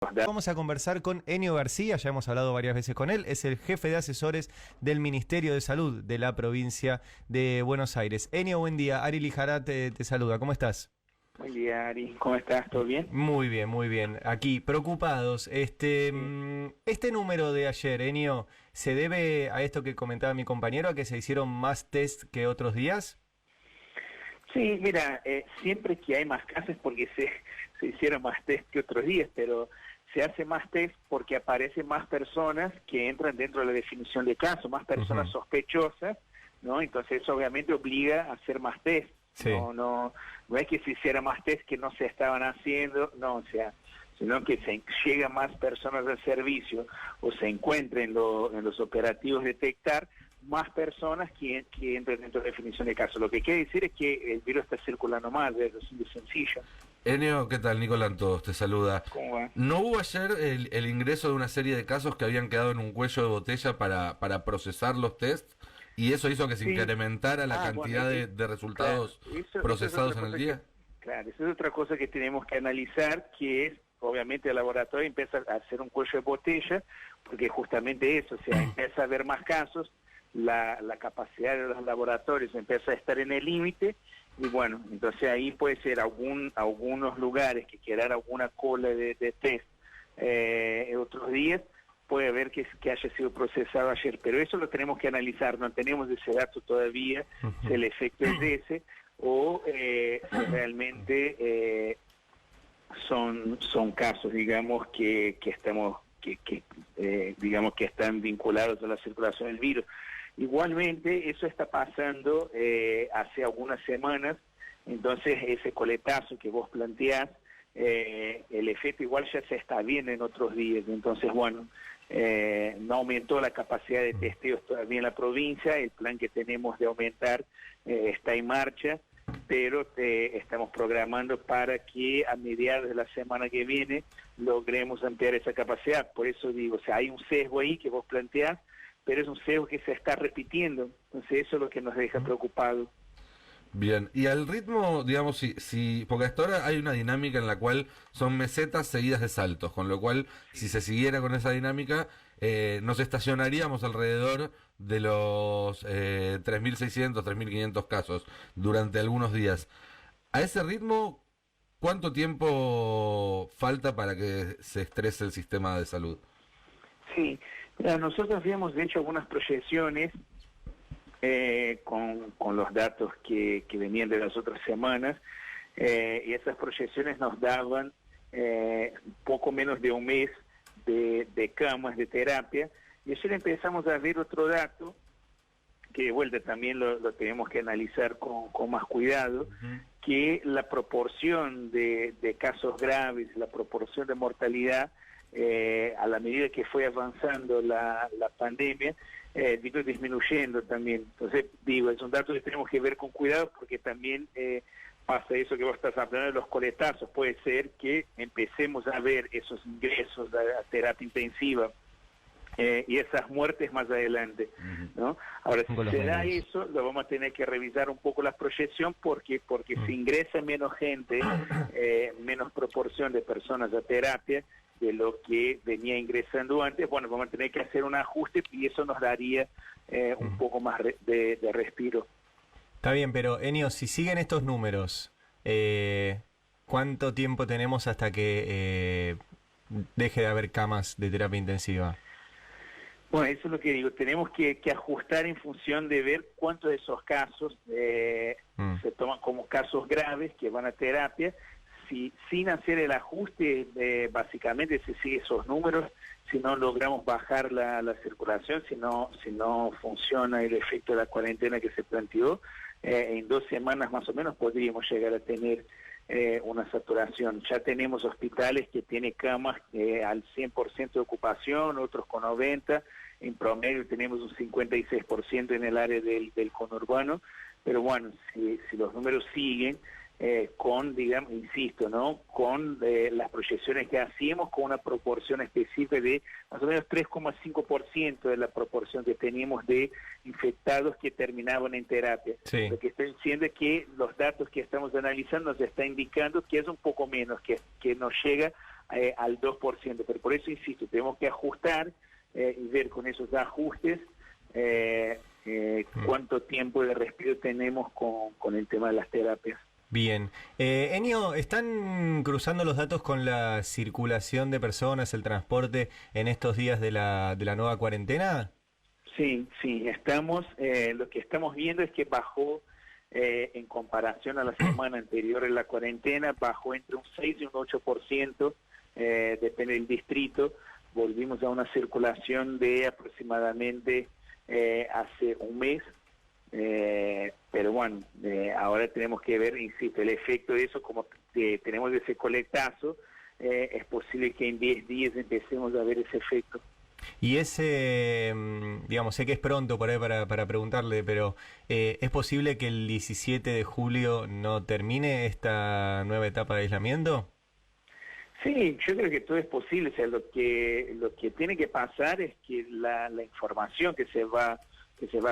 Vamos a conversar con Enio García, ya hemos hablado varias veces con él, es el jefe de asesores del Ministerio de Salud de la provincia de Buenos Aires. Enio, buen día, Ari Lijará te saluda, ¿cómo estás? Buen día, Ari, ¿cómo estás? ¿Todo bien? Muy bien, muy bien. Aquí, preocupados. Este número de ayer, Enio, ¿se debe a esto que comentaba mi compañero, a que se hicieron más test que otros días? Sí, mira, siempre que hay más casos porque se hicieron más test que otros días, pero se hace más test porque aparecen más personas que entran dentro de la definición de caso, más personas sospechosas, ¿no? Entonces eso obviamente obliga a hacer más test. Sí. No es que se hiciera más test que no se estaban haciendo, no, o sea, sino que se llegan más personas al servicio o se encuentren en los operativos detectar más personas que entran dentro de la definición de caso. Lo que quiere decir es que el virus está circulando más, es sencillo. Enio, ¿qué tal? Nicolás Lantos te saluda. ¿Cómo va? ¿No hubo ayer el ingreso de una serie de casos que habían quedado en un cuello de botella para procesar los test? Y eso hizo que se incrementara la cantidad de resultados procesados en el día. Claro, esa es otra cosa que tenemos que analizar, que es, obviamente el laboratorio empieza a hacer un cuello de botella, porque justamente eso, o sea, empieza a haber más casos, la capacidad de los laboratorios empieza a estar en el límite, y bueno, entonces ahí puede ser algunos lugares que quedara alguna cola de test otros días, puede haber que haya sido procesado ayer, pero eso lo tenemos que analizar, no tenemos ese dato todavía, si el efecto es ese, o si realmente son casos, digamos, que digamos que están vinculados a la circulación del virus. Igualmente, eso está pasando hace algunas semanas, entonces ese coletazo que vos planteás, el efecto igual ya se está viendo en otros días, entonces bueno, no aumentó la capacidad de testeos todavía en la provincia, el plan que tenemos de aumentar está en marcha, pero estamos programando para que a mediados de la semana que viene logremos ampliar esa capacidad. Por eso digo, o sea, hay un sesgo ahí que vos planteás, pero es un sesgo que se está repitiendo, entonces eso es lo que nos deja preocupados. Bien, y al ritmo, digamos, si porque hasta ahora hay una dinámica en la cual son mesetas seguidas de saltos, con lo cual, si se siguiera con esa dinámica, nos estacionaríamos alrededor de los 3.600, 3.500 casos durante algunos días. A ese ritmo, ¿cuánto tiempo falta para que se estrese el sistema de salud? Sí, mira, nosotros habíamos hecho algunas proyecciones con los datos que venían de las otras semanas, y esas proyecciones nos daban poco menos de un mes de camas de terapia, y ayer empezamos a ver otro dato que de vuelta también lo tenemos que analizar con más cuidado, que la proporción de casos graves, la proporción de mortalidad, a la medida que fue avanzando la pandemia, vino disminuyendo también. Entonces, digo, es un dato que tenemos que ver con cuidado porque también pasa eso que vos estás hablando de los coletazos. Puede ser que empecemos a ver esos ingresos a terapia intensiva y esas muertes más adelante, ¿no? Ahora, si se da eso, lo vamos a tener que revisar un poco la proyección porque si ingresa menos gente, menos proporción de personas a terapia de lo que venía ingresando antes, bueno, vamos a tener que hacer un ajuste y eso nos daría un poco más de respiro. Está bien, pero Enio, si siguen estos números, ¿cuánto tiempo tenemos hasta que deje de haber camas de terapia intensiva? Bueno, eso es lo que digo, tenemos que ajustar en función de ver cuántos de esos casos se toman como casos graves que van a terapia. Si sin hacer el ajuste, básicamente se sigue esos números, si no logramos bajar la circulación, si no funciona el efecto de la cuarentena que se planteó, en 2 semanas más o menos podríamos llegar a tener una saturación. Ya tenemos hospitales que tienen camas al 100% de ocupación, otros con 90%, en promedio tenemos un 56% en el área del conurbano, pero bueno, si los números siguen, con, digamos, insisto, ¿no? Con las proyecciones que hacíamos, con una proporción específica de más o menos 3,5% de la proporción que teníamos de infectados que terminaban en terapia. Sí. Lo que estoy diciendo es que los datos que estamos analizando nos está indicando que es un poco menos, que nos llega al 2%, pero por eso insisto, tenemos que ajustar y ver con esos ajustes cuánto tiempo de respiro tenemos con el tema de las terapias. Bien. Enio, ¿están cruzando los datos con la circulación de personas, el transporte en estos días de la nueva cuarentena? Sí, estamos, lo que estamos viendo es que bajó en comparación a la semana anterior en la cuarentena, bajó entre un 6 y un 8%, depende del distrito. Volvimos a una circulación de aproximadamente hace un mes, pero bueno, ahora tenemos que ver, insisto, el efecto de eso, como tenemos ese coletazo, es posible que en 10 días empecemos a ver ese efecto. Y ese, digamos, sé que es pronto por ahí para preguntarle, pero ¿es posible que el 17 de julio no termine esta nueva etapa de aislamiento? Sí, yo creo que todo es posible. O sea, lo que tiene que pasar es que la información que se va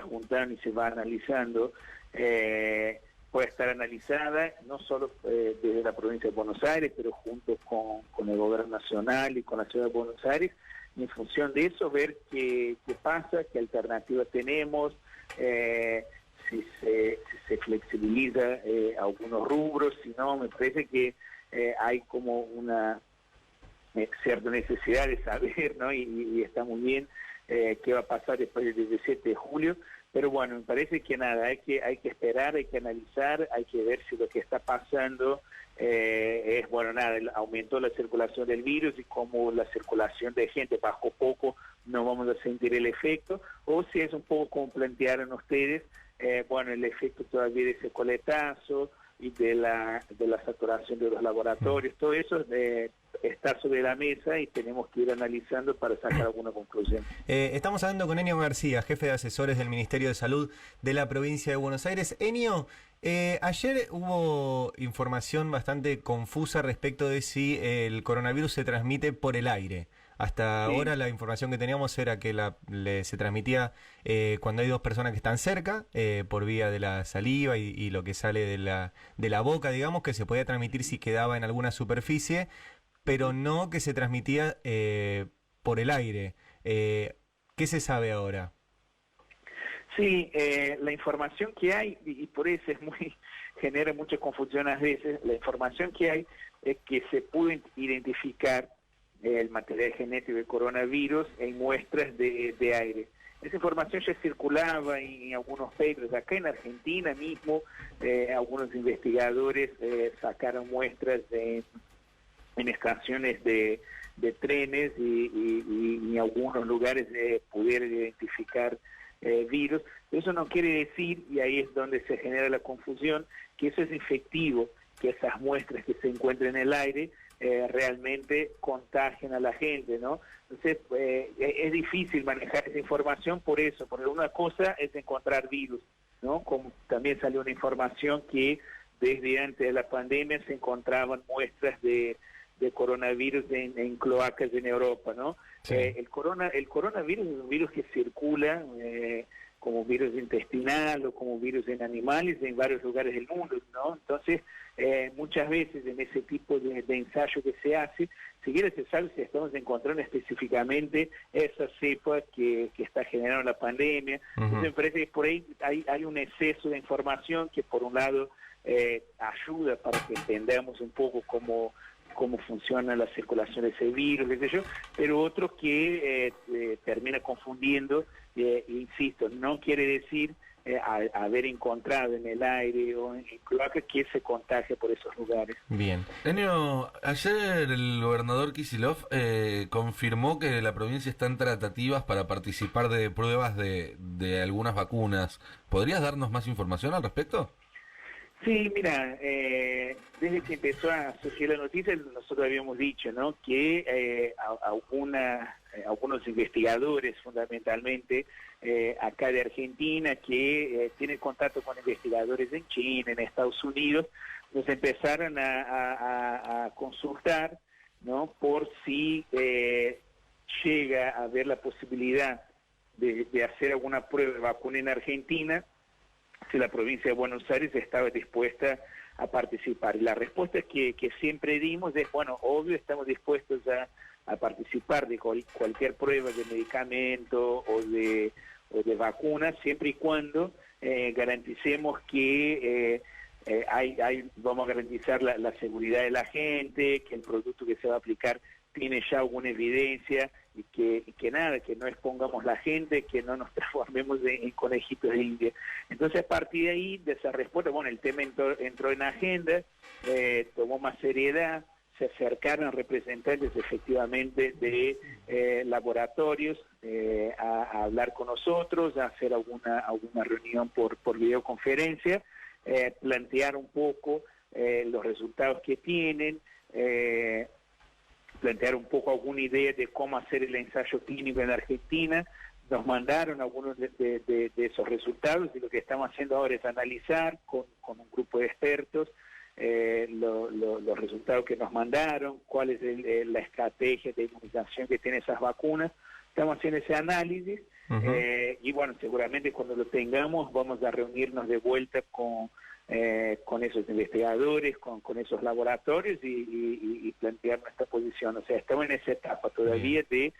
juntando y se va analizando puede estar analizada no solo desde la provincia de Buenos Aires, pero junto con el gobierno nacional y con la ciudad de Buenos Aires, y en función de eso ver qué pasa, qué alternativas tenemos, si se flexibiliza algunos rubros, si no, me parece que hay como una cierta necesidad de saber, ¿no? Y está muy bien qué va a pasar después del 17 de julio, pero bueno, me parece que nada, hay que esperar, hay que analizar, hay que ver si lo que está pasando es, bueno, nada, aumentó la circulación del virus y como la circulación de gente bajó poco, no vamos a sentir el efecto, o si es un poco como plantearon ustedes, bueno, el efecto todavía de ese coletazo y de la saturación de los laboratorios, todo eso está sobre la mesa y tenemos que ir analizando para sacar alguna conclusión. Estamos hablando con Enio García, jefe de asesores del Ministerio de Salud de la provincia de Buenos Aires. Enio, ayer hubo información bastante confusa respecto de si el coronavirus se transmite por el aire. Hasta ahora la información que teníamos era que se transmitía cuando hay dos personas que están cerca, por vía de la saliva y lo que sale de la boca, digamos, que se podía transmitir si quedaba en alguna superficie, pero no que se transmitía por el aire. ¿Qué se sabe ahora? Sí, la información que hay, y por eso genera mucha confusión a veces, la información que hay es que se pudo identificar el material genético del coronavirus en muestras de aire. Esa información ya circulaba en algunos papers. Acá en Argentina mismo, algunos investigadores sacaron muestras en estaciones de trenes y en algunos lugares pudieron identificar virus. Eso no quiere decir, y ahí es donde se genera la confusión, que eso es efectivo, que esas muestras que se encuentran en el aire realmente contagian a la gente, ¿no? Entonces, es difícil manejar esa información por eso, porque una cosa es encontrar virus, ¿no? Como también salió una información que desde antes de la pandemia se encontraban muestras de coronavirus en cloacas en Europa, ¿no? Sí. El coronavirus es un virus que circula como virus intestinal o como virus en animales en varios lugares del mundo, ¿no? Entonces, muchas veces en ese tipo de ensayo que se hace, siquiera se sabe si estamos encontrando específicamente esa cepa que está generando la pandemia. Entonces, me parece que por ahí hay un exceso de información que por un lado ayuda para que entendamos un poco cómo funciona la circulación de ese virus, qué sé yo, pero otro que termina confundiendo, insisto, no quiere decir haber encontrado en el aire o en cloacas que se contagia por esos lugares. Bien. Enio, ayer el gobernador Kicillof confirmó que la provincia está en tratativas para participar de pruebas de algunas vacunas. ¿Podrías darnos más información al respecto? Sí, mira, desde que empezó a surgir la noticia, nosotros habíamos dicho, ¿no?, que algunos investigadores, fundamentalmente acá de Argentina, que tienen contacto con investigadores en China, en Estados Unidos, nos empezaron a consultar, ¿no?, por si llega a haber la posibilidad de hacer alguna prueba de vacuna en Argentina, si la provincia de Buenos Aires estaba dispuesta a participar. Y la respuesta que siempre dimos es, bueno, obvio, estamos dispuestos a participar de cualquier prueba de medicamento o de vacuna, siempre y cuando garanticemos que vamos a garantizar la seguridad de la gente, que el producto que se va a aplicar tiene ya alguna evidencia y que nada, que no expongamos la gente, que no nos transformemos en conejitos de India. Entonces, a partir de ahí, de esa respuesta, bueno, el tema entró en agenda, tomó más seriedad, se acercaron representantes efectivamente de laboratorios a hablar con nosotros, a hacer alguna reunión por videoconferencia, plantear un poco los resultados que tienen, plantear un poco alguna idea de cómo hacer el ensayo clínico en Argentina. Nos mandaron algunos de esos resultados y lo que estamos haciendo ahora es analizar con un grupo de expertos los resultados que nos mandaron, cuál es la estrategia de inmunización que tienen esas vacunas. Estamos haciendo ese análisis y bueno, seguramente cuando lo tengamos vamos a reunirnos de vuelta con esos investigadores, con esos laboratorios y plantear nuestra posición. O sea, estamos en esa etapa todavía de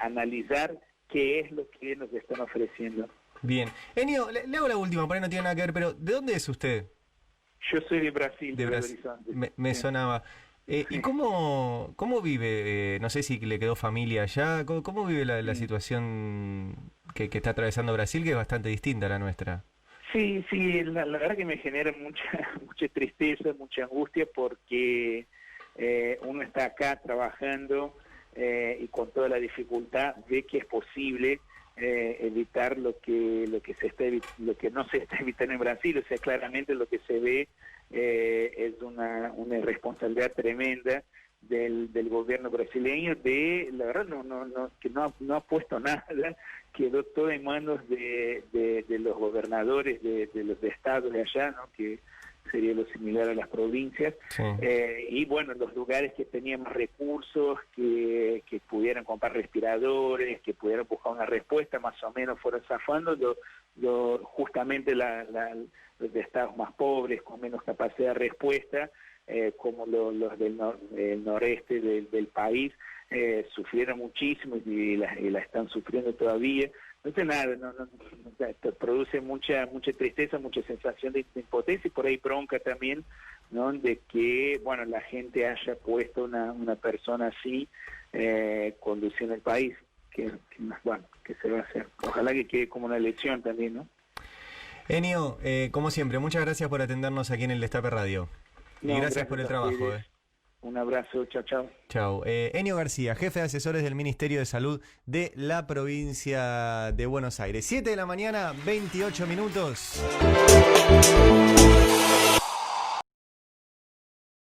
analizar qué es lo que nos están ofreciendo. Bien. Enio, le hago la última, por ahí no tiene nada que ver, pero ¿de dónde es usted? Yo soy de Brasil, de Belo Brasil. Horizonte. Me sonaba. ¿Y cómo vive? No sé si le quedó familia allá. ¿Cómo vive la situación que está atravesando Brasil, que es bastante distinta a la nuestra? Sí, la verdad que me genera mucha tristeza, mucha angustia, porque uno está acá trabajando y con toda la dificultad ve que es posible evitar lo que no se está evitando en Brasil. O sea, claramente lo que se ve es una irresponsabilidad tremenda del gobierno brasileño, la verdad que no ha puesto nada, quedó todo en manos de los gobernadores de los estados de allá, ¿no? Que sería lo similar a las provincias. Sí. Y bueno, los lugares que tenían más recursos, que pudieran comprar respiradores, que pudieran buscar una respuesta, más o menos fueron zafando, justamente los estados más pobres, con menos capacidad de respuesta, como los del noreste del país, sufrieron muchísimo y la están sufriendo todavía. Entonces nada, produce mucha tristeza, mucha sensación de impotencia y por ahí bronca también, ¿no? De que, bueno, la gente haya puesto una persona así conduciendo el país, que se va a hacer. Ojalá que quede como una lección también, ¿no? Enio, como siempre, muchas gracias por atendernos aquí en el Destape Radio. Y gracias por el trabajo. Un abrazo, chao. Chao. Enio García, jefe de asesores del Ministerio de Salud de la provincia de Buenos Aires. 7 de la mañana, 28 minutos.